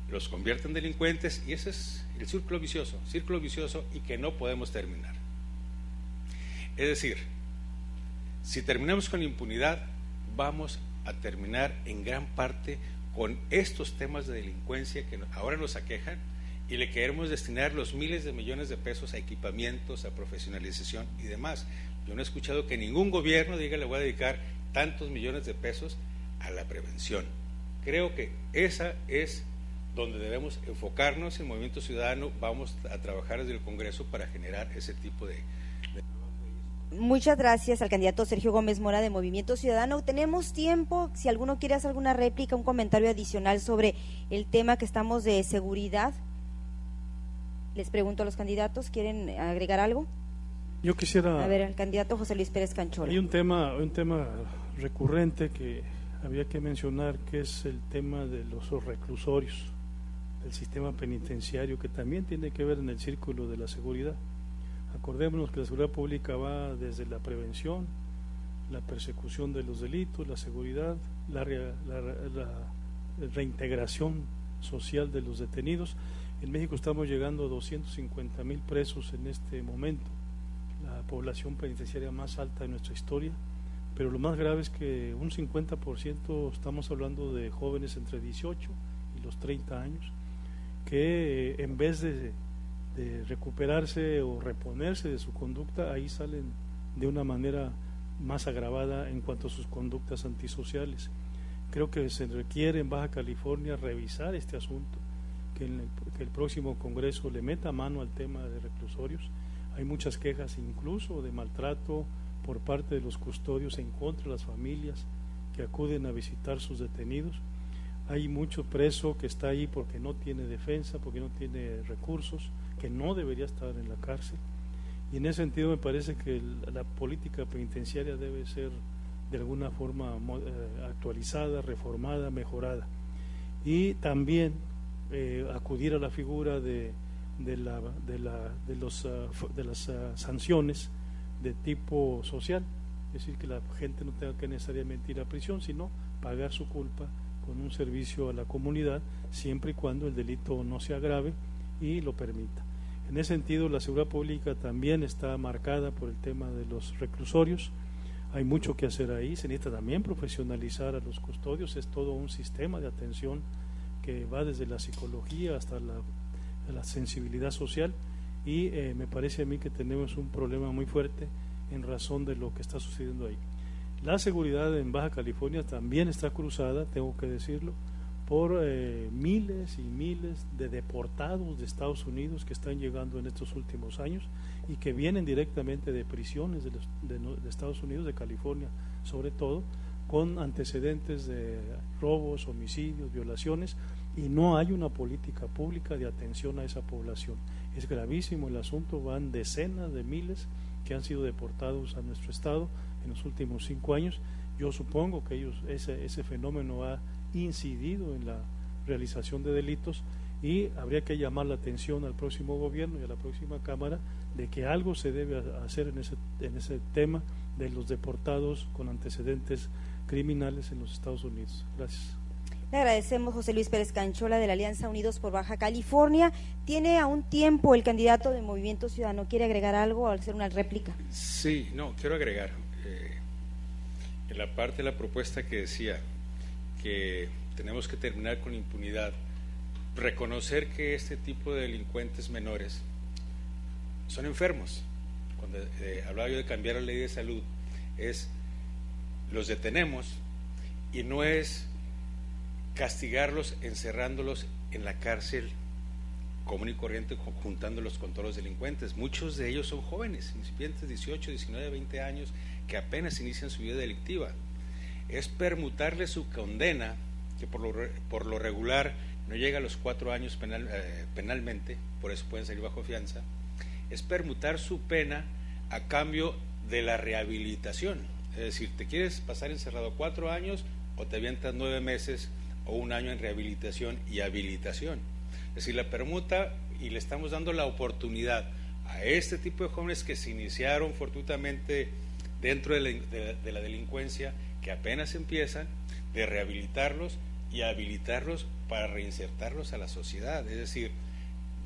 Speaker 2: los convierte en delincuentes, y ese es el círculo vicioso y que no podemos terminar. Es decir, si terminamos con la impunidad, vamos a terminar en gran parte con estos temas de delincuencia que ahora nos aquejan, y le queremos destinar los miles de millones de pesos a equipamientos, a profesionalización y demás. Yo no he escuchado que ningún gobierno diga le voy a dedicar tantos millones de pesos a la prevención. Creo que esa es donde debemos enfocarnos. En Movimiento Ciudadano vamos a trabajar desde el Congreso para generar ese tipo de...
Speaker 1: Muchas gracias al candidato Sergio Gómez Mora de Movimiento Ciudadano. Tenemos tiempo, si alguno quiere hacer alguna réplica, un comentario adicional sobre el tema que estamos de seguridad. Les pregunto a los candidatos, ¿quieren agregar algo?
Speaker 3: Yo quisiera...
Speaker 1: A ver, el candidato José Luis Pérez Canchola.
Speaker 3: Hay un tema recurrente que había que mencionar, que es el tema de los reclusorios, del sistema penitenciario, que también tiene que ver en el círculo de la seguridad. Acordémonos que la seguridad pública va desde la prevención, la persecución de los delitos, la seguridad, la reintegración social de los detenidos. En México estamos llegando a 250,000 presos en este momento, la población penitenciaria más alta de nuestra historia, pero lo más grave es que un 50% estamos hablando de jóvenes entre 18 y los 30 años, que en vez de recuperarse o reponerse de su conducta, ahí salen de una manera más agravada en cuanto a sus conductas antisociales. Creo que se requiere en Baja California revisar este asunto, que el próximo Congreso le meta mano al tema de reclusorios. Hay muchas quejas incluso de maltrato por parte de los custodios en contra de las familias que acuden a visitar sus detenidos. Hay mucho preso que está ahí porque no tiene defensa, porque no tiene recursos, que no debería estar en la cárcel. Y en ese sentido me parece que la política penitenciaria debe ser de alguna forma actualizada, reformada, mejorada. Y también acudir a la figura de las sanciones de tipo social, es decir, que la gente no tenga que necesariamente ir a prisión, sino pagar su culpa con un servicio a la comunidad, siempre y cuando el delito no se agrave y lo permita. En ese sentido, la seguridad pública también está marcada por el tema de los reclusorios. Hay mucho que hacer ahí, se necesita también profesionalizar a los custodios, es todo un sistema de atención que va desde la psicología hasta la sensibilidad social, y me parece a mí que tenemos un problema muy fuerte en razón de lo que está sucediendo ahí. La seguridad en Baja California también está cruzada, tengo que decirlo, por miles y miles de deportados de Estados Unidos que están llegando en estos últimos años y que vienen directamente de prisiones de Estados Unidos, de California sobre todo, con antecedentes de robos, homicidios, violaciones, y no hay una política pública de atención a esa población. Es gravísimo el asunto, van decenas de miles que han sido deportados a nuestro estado en los últimos 5 años. Yo supongo que ese fenómeno ha incidido en la realización de delitos, y habría que llamar la atención al próximo gobierno y a la próxima Cámara de que algo se debe hacer en ese tema de los deportados con antecedentes criminales en los Estados Unidos. Gracias.
Speaker 1: Le agradecemos, José Luis Pérez Canchola, de la Alianza Unidos por Baja California. Tiene aún tiempo el candidato de Movimiento Ciudadano. ¿Quiere agregar algo o hacer una réplica?
Speaker 2: Sí, quiero agregar en la parte de la propuesta que decía que tenemos que terminar con la impunidad, reconocer que este tipo de delincuentes menores son enfermos. Cuando hablaba yo de cambiar la ley de salud, los detenemos, y no es castigarlos encerrándolos en la cárcel común y corriente, juntándolos con todos los delincuentes. Muchos de ellos son jóvenes, incipientes, 18, 19, 20 años, que apenas inician su vida delictiva. Es permutarle su condena, que por lo regular no llega a los 4 años penalmente, por eso pueden salir bajo fianza. Es permutar su pena a cambio de la rehabilitación. Es decir, te quieres pasar encerrado 4 años o te avientas 9 meses o 1 año en rehabilitación y habilitación. Es decir, la permuta, y le estamos dando la oportunidad a este tipo de jóvenes que se iniciaron fortuitamente dentro de la delincuencia, que apenas empiezan, de rehabilitarlos y habilitarlos para reinsertarlos a la sociedad. Es decir,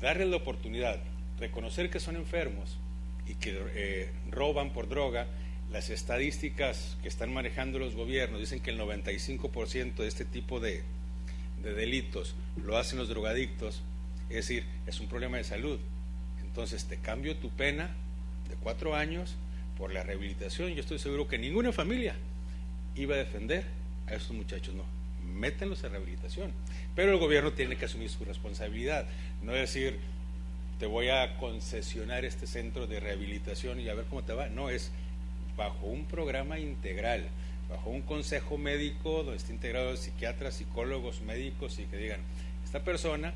Speaker 2: darles la oportunidad, reconocer que son enfermos y que roban por droga. Las estadísticas que están manejando los gobiernos dicen que el 95% de este tipo de delitos lo hacen los drogadictos. Es decir, es un problema de salud. Entonces te cambio tu pena de 4 años por la rehabilitación. Yo estoy seguro que ninguna familia iba a defender a esos muchachos, no, métanlos a rehabilitación. Pero el gobierno tiene que asumir su responsabilidad, no decir, te voy a concesionar este centro de rehabilitación y a ver cómo te va. No, es bajo un programa integral, bajo un consejo médico donde esté integrado psiquiatras, psicólogos, médicos, y que digan, esta persona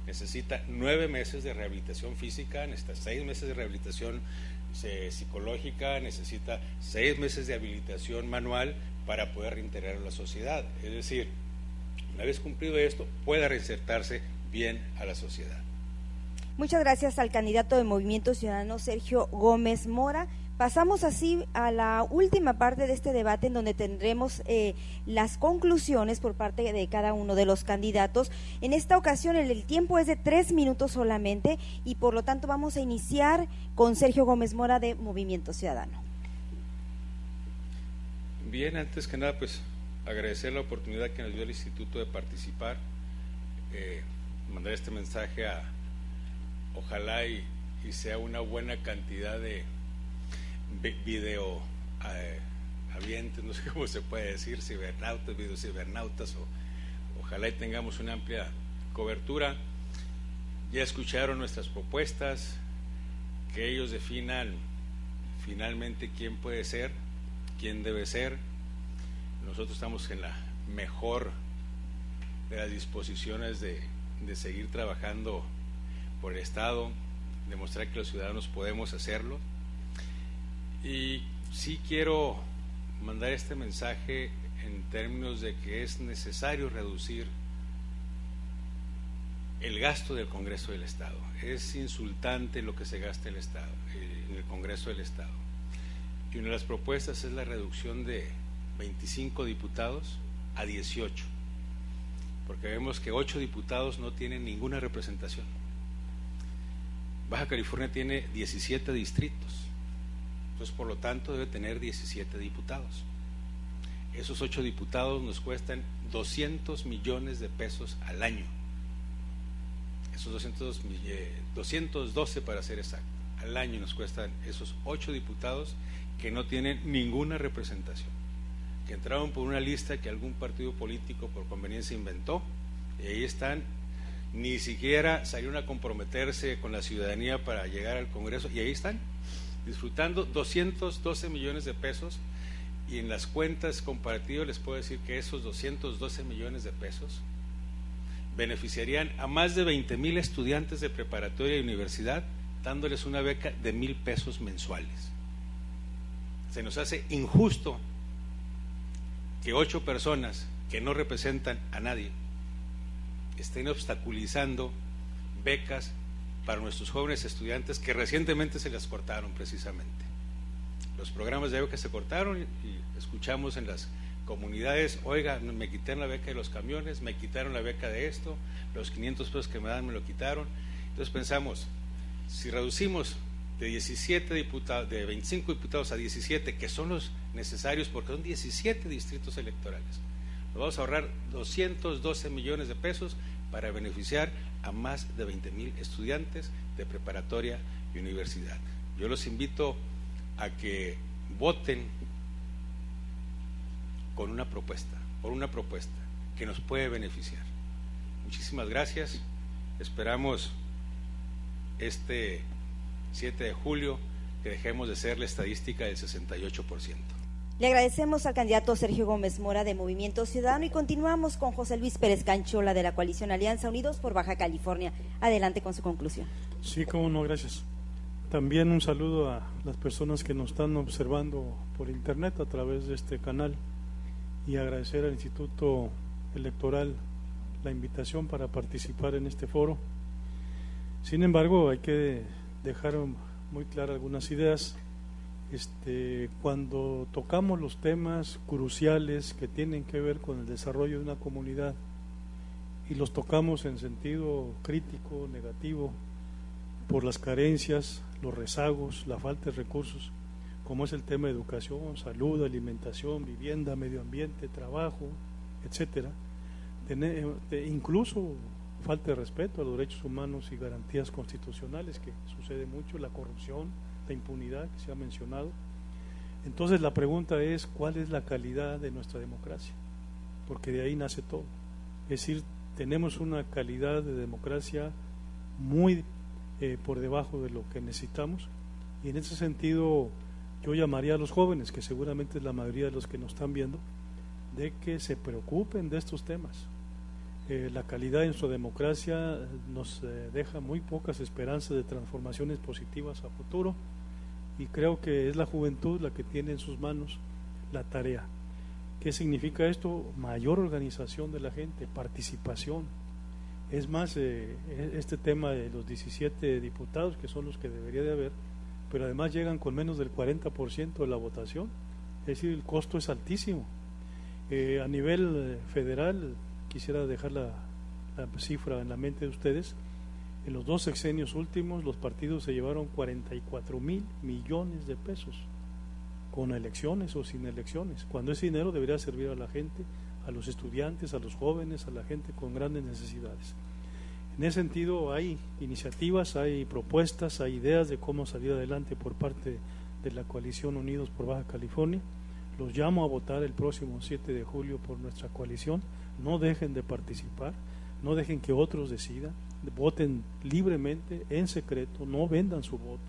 Speaker 2: necesita 9 meses de rehabilitación física, necesita 6 meses de rehabilitación psicológica, necesita 6 meses de habilitación manual para poder reintegrar a la sociedad. Es decir, una vez cumplido esto, pueda reinsertarse bien a la sociedad.
Speaker 1: Muchas gracias al candidato de Movimiento Ciudadano, Sergio Gómez Mora. Pasamos así a la última parte de este debate, en donde tendremos las conclusiones por parte de cada uno de los candidatos. En esta ocasión el tiempo es de 3 minutos solamente, y por lo tanto vamos a iniciar con Sergio Gómez Mora de Movimiento Ciudadano.
Speaker 2: Bien, antes que nada, pues agradecer la oportunidad que nos dio el Instituto de participar, mandar este mensaje ojalá y sea una buena cantidad de video habientes, no sé cómo se puede decir, cibernautas, videocibernautas, ojalá y tengamos una amplia cobertura. Ya escucharon nuestras propuestas, que ellos definan finalmente quién puede ser, quién debe ser. Nosotros estamos en la mejor de las disposiciones de seguir trabajando por el Estado, demostrar que los ciudadanos podemos hacerlo. Y sí quiero mandar este mensaje en términos de que es necesario reducir el gasto del Congreso del Estado. Es insultante lo que se gasta el Estado, en el Congreso del Estado. Y una de las propuestas es la reducción de 25 diputados a 18, porque vemos que 8 diputados no tienen ninguna representación. Baja California tiene 17 distritos, entonces por lo tanto debe tener 17 diputados. Esos 8 diputados nos cuestan 200 millones de pesos al año. Esos 212 para ser exacto, al año nos cuestan esos 8 diputados que no tienen ninguna representación, que entraron por una lista que algún partido político por conveniencia inventó, y ahí están, ni siquiera salieron a comprometerse con la ciudadanía para llegar al Congreso, y ahí están, disfrutando 212 millones de pesos, y en las cuentas comparativas les puedo decir que esos 212 millones de pesos beneficiarían a más de 20,000 estudiantes de preparatoria y universidad, dándoles una beca de 1,000 pesos mensuales. Se nos hace injusto que 8 personas que no representan a nadie estén obstaculizando becas para nuestros jóvenes estudiantes que recientemente se las cortaron precisamente. Los programas de becas se cortaron y escuchamos en las comunidades: oiga, me quitaron la beca de los camiones, me quitaron la beca de esto, los 500 pesos que me dan me lo quitaron. Entonces pensamos, si reducimos de 17 diputados, de 25 diputados a 17, que son los necesarios porque son 17 distritos electorales, nos vamos a ahorrar 212 millones de pesos para beneficiar a más de 20,000 estudiantes de preparatoria y universidad. Yo los invito a que voten con una propuesta, por una propuesta que nos puede beneficiar. Muchísimas gracias. Esperamos este 7 de julio que dejemos de ser la estadística del 68%.
Speaker 1: Le agradecemos al candidato Sergio Gómez Mora de Movimiento Ciudadano y continuamos con José Luis Pérez Canchola de la coalición Alianza Unidos por Baja California. Adelante con su conclusión.
Speaker 3: Sí, cómo no, gracias. También un saludo a las personas que nos están observando por internet a través de este canal y agradecer al Instituto Electoral la invitación para participar en este foro. Sin embargo, hay que dejar muy claras algunas ideas. Cuando tocamos los temas cruciales que tienen que ver con el desarrollo de una comunidad y los tocamos en sentido crítico, negativo, por las carencias, los rezagos, la falta de recursos, como es el tema de educación, salud, alimentación, vivienda, medio ambiente, trabajo, etcétera, incluso falta de respeto a los derechos humanos y garantías constitucionales, que sucede mucho, la corrupción, la impunidad que se ha mencionado. Entonces la pregunta es: ¿cuál es la calidad de nuestra democracia? Porque de ahí nace todo. Es decir, tenemos una calidad de democracia muy por debajo de lo que necesitamos, y en ese sentido yo llamaría a los jóvenes, que seguramente es la mayoría de los que nos están viendo, de que se preocupen de estos temas. La calidad de nuestra democracia nos deja muy pocas esperanzas de transformaciones positivas a futuro, y creo que es la juventud la que tiene en sus manos la tarea. ¿Qué significa esto? Mayor organización de la gente, participación. Es más, este tema de los 17 diputados, que son los que debería de haber, pero además llegan con menos del 40% de la votación, es decir, el costo es altísimo. A nivel federal, quisiera dejar la cifra en la mente de ustedes: en los 2 sexenios últimos los partidos se llevaron 44,000 millones de pesos, con elecciones o sin elecciones, cuando ese dinero debería servir a la gente, a los estudiantes, a los jóvenes, a la gente con grandes necesidades. En ese sentido hay iniciativas, hay propuestas, hay ideas de cómo salir adelante por parte de la coalición Unidos por Baja California. Los llamo a votar el próximo 7 de julio por nuestra coalición. No dejen de participar, no dejen que otros decidan. voten libremente, en secreto, no vendan su voto.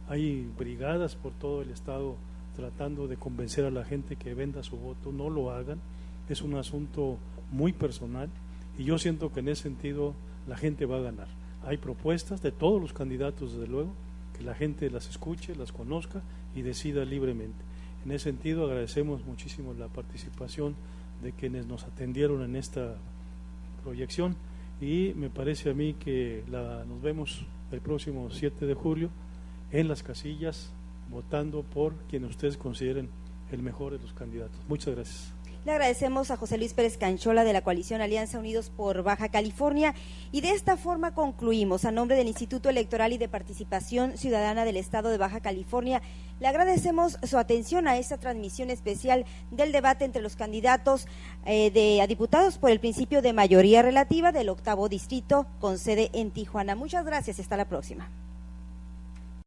Speaker 3: Hay brigadas por todo el estado tratando de convencer a la gente que venda su voto, no lo hagan, es un asunto muy personal y yo siento que en ese sentido la gente va a ganar. Hay propuestas de todos los candidatos, desde luego, que la gente las escuche, las conozca y decida libremente. En ese sentido agradecemos muchísimo la participación de quienes nos atendieron en esta proyección y me parece a mí que nos vemos el próximo 7 de julio en las casillas votando por quien ustedes consideren el mejor de los candidatos. Muchas gracias.
Speaker 1: Le agradecemos a José Luis Pérez Canchola de la coalición Alianza Unidos por Baja California y de esta forma concluimos. A nombre del Instituto Electoral y de Participación Ciudadana del Estado de Baja California, le agradecemos su atención a esta transmisión especial del debate entre los candidatos a diputados por el principio de mayoría relativa del 8º distrito con sede en Tijuana. Muchas gracias y hasta la próxima.